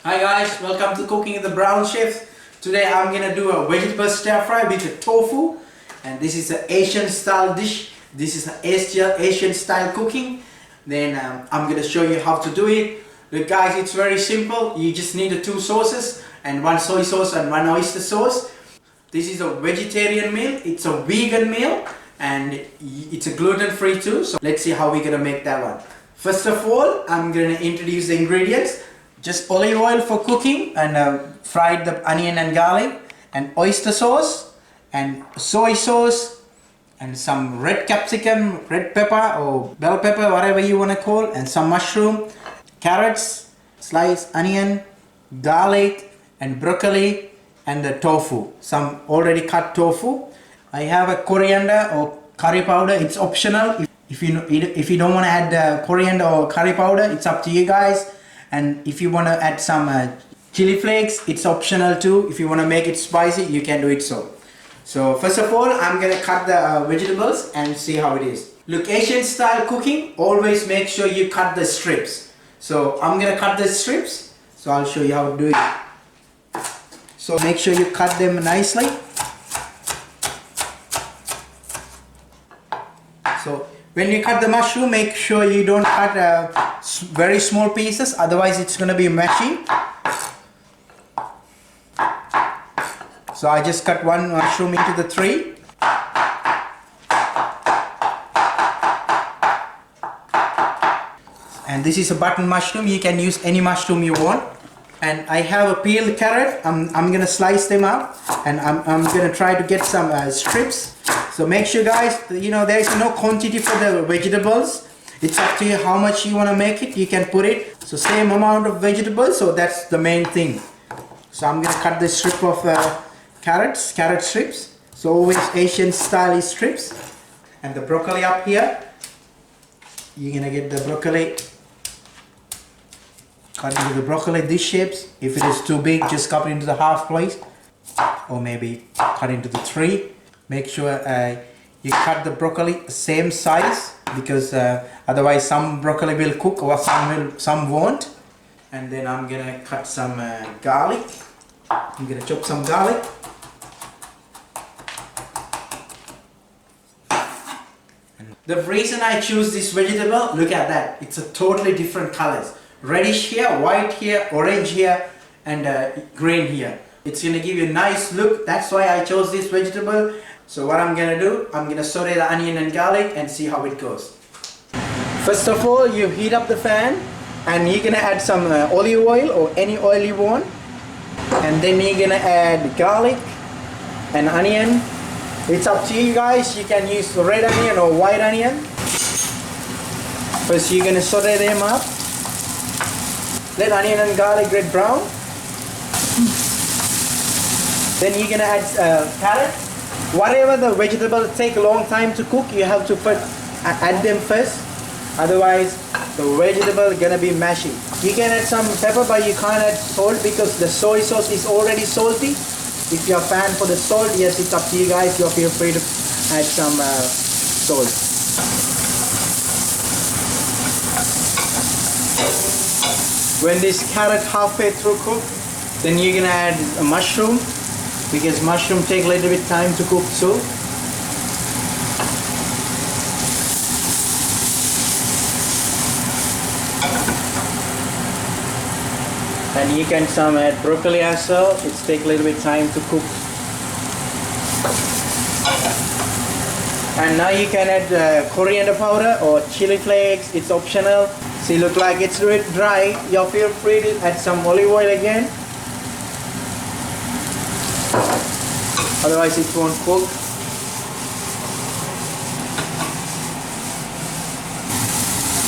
Hi guys, welcome to Cooking with the Brown Chef. Today I'm gonna do a vegetable stir fry with the tofu, and this is an Asian style dish. This is an Asian style cooking. Then I'm gonna show you how to do it. Look guys, it's very simple. You just need the two sauces and one soy sauce and one oyster sauce. This is a vegetarian meal. It's a vegan meal and it's a gluten-free too. So let's see how we're gonna make that one. First of all, I'm gonna introduce the ingredients. Just olive oil for cooking, and fried the onion and garlic, and oyster sauce and soy sauce and some red capsicum, red pepper or bell pepper, whatever you want to call, and some mushroom, carrots, sliced onion, garlic and broccoli, and the tofu, some already cut tofu. I have a coriander or curry powder. It's optional. If you don't want to add coriander or curry powder, it's up to you guys. And if you want to add some chili flakes, it's optional too. If you want to make it spicy, you can do it so. So first of all, I'm going to cut the vegetables and see how it is. Look, Asian style cooking, always make sure you cut the strips. So I'm going to cut the strips. So I'll show you how to do it. So make sure you cut them nicely. So when you cut the mushroom, make sure you don't cut very small pieces, otherwise it's going to be mushy. So I just cut one mushroom into the three. And this is a button mushroom. You can use any mushroom you want. And I have a peeled carrot. I'm going to slice them up, and I'm going to try to get some strips. So make sure guys, there is no quantity for the vegetables. It's up to you how much you want to make it. You can put it. So same amount of vegetables. So that's the main thing. So I'm going to cut the strip of carrot strips. So always Asian style strips. And the broccoli up here. You're going to get the broccoli. Cut into the broccoli these shapes. If it is too big, just cut it into the half place. Or maybe cut into the three. Make sure you cut the broccoli same size, because otherwise some broccoli will cook or some won't. And then I'm gonna cut some garlic. I'm gonna chop some garlic. And the reason I choose this vegetable, look at that. It's a totally different colors. Reddish here, white here, orange here, and green here. It's gonna give you a nice look. That's why I chose this vegetable. So what I'm gonna do, I'm gonna saute the onion and garlic and see how it goes. First of all, you heat up the fan, and you're gonna add some olive oil or any oil you want. And then you're gonna add garlic and onion. It's up to you guys. You can use red onion or white onion. First you're gonna saute them up. Let onion and garlic get brown. Then you're gonna add carrot. Whatever the vegetables take a long time to cook, you have to add them first. Otherwise, the vegetable is gonna be mashy. You can add some pepper, but you can't add salt because the soy sauce is already salty. If you're a fan for the salt, yes, it's up to you guys. You feel free to add some salt. When this carrot halfway through cooked, then you're gonna add a mushroom, because mushroom take a little bit time to cook too. And you can some add broccoli as well. It's take a little bit time to cook. And now you can add coriander powder or chili flakes. It's optional. See, look like it's a bit dry. You feel free to add some olive oil again. Otherwise it won't cook.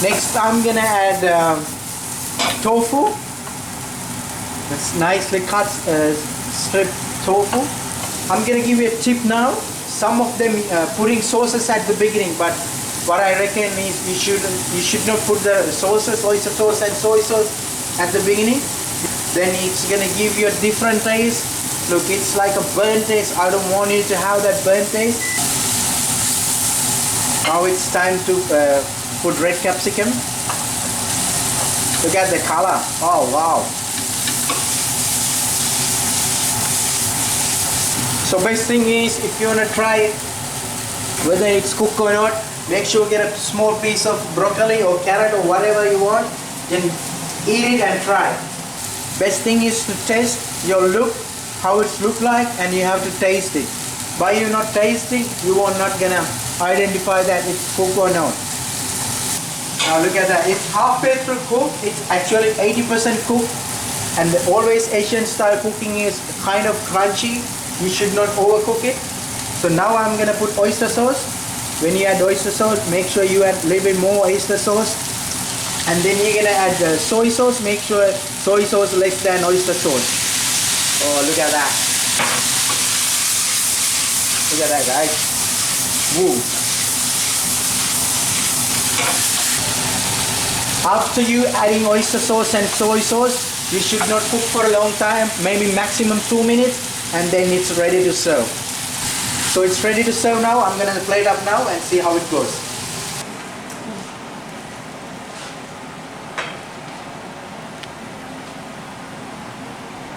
Next I'm gonna add tofu. That's nicely cut strip tofu. I'm gonna give you a tip now. Some of them putting sauces at the beginning, but what I reckon is you should not put the sauces, oyster sauce and soy sauce at the beginning. Then it's gonna give you a different taste. Look, it's like a burnt taste. I don't want you to have that burnt taste. Now it's time to put red capsicum. Look at the color. Oh wow. So best thing is, if you wanna try whether it's cooked or not, make sure you get a small piece of broccoli or carrot or whatever you want, then eat it and try. Best thing is to taste your look, how it look like, and you have to taste it. By you not tasting, you are not gonna identify that it's cooked or not. Now look at that, it's halfway through cooked, it's actually 80% cooked, and always Asian style cooking is kind of crunchy. You should not overcook it. So now I'm gonna put oyster sauce. When you add oyster sauce, make sure you add a little bit more oyster sauce. And then you're gonna add soy sauce. Make sure soy sauce less than oyster sauce. Oh, look at that. Look at that, guys. Woo. After you adding oyster sauce and soy sauce, you should not cook for a long time, maybe maximum 2 minutes, and then it's ready to serve. So it's ready to serve now. I'm gonna plate up now and see how it goes.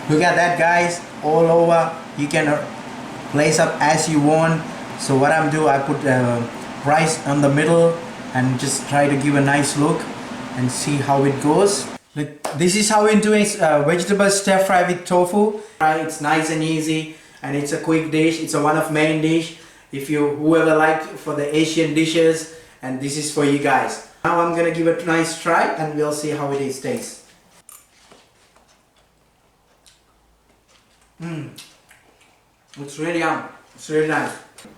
Look at that, guys, all over. You can place up as you want. So what I'm doing, I put rice on the middle and just try to give a nice look and see how it goes. Look, this is how we're doing vegetable stir fry with tofu. It's nice and easy, and it's a quick dish. It's a one of main dish if you whoever like for the Asian dishes, and this is for you guys. Now I'm gonna give it a nice try and we'll see how it is tastes. It's really yum. It's really nice.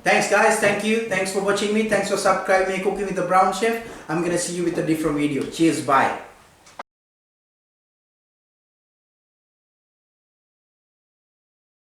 Thanks guys, thank you. Thanks for watching me. Thanks for subscribing me Cooking with the Brown Chef. I'm gonna see you with a different video. Cheers, bye.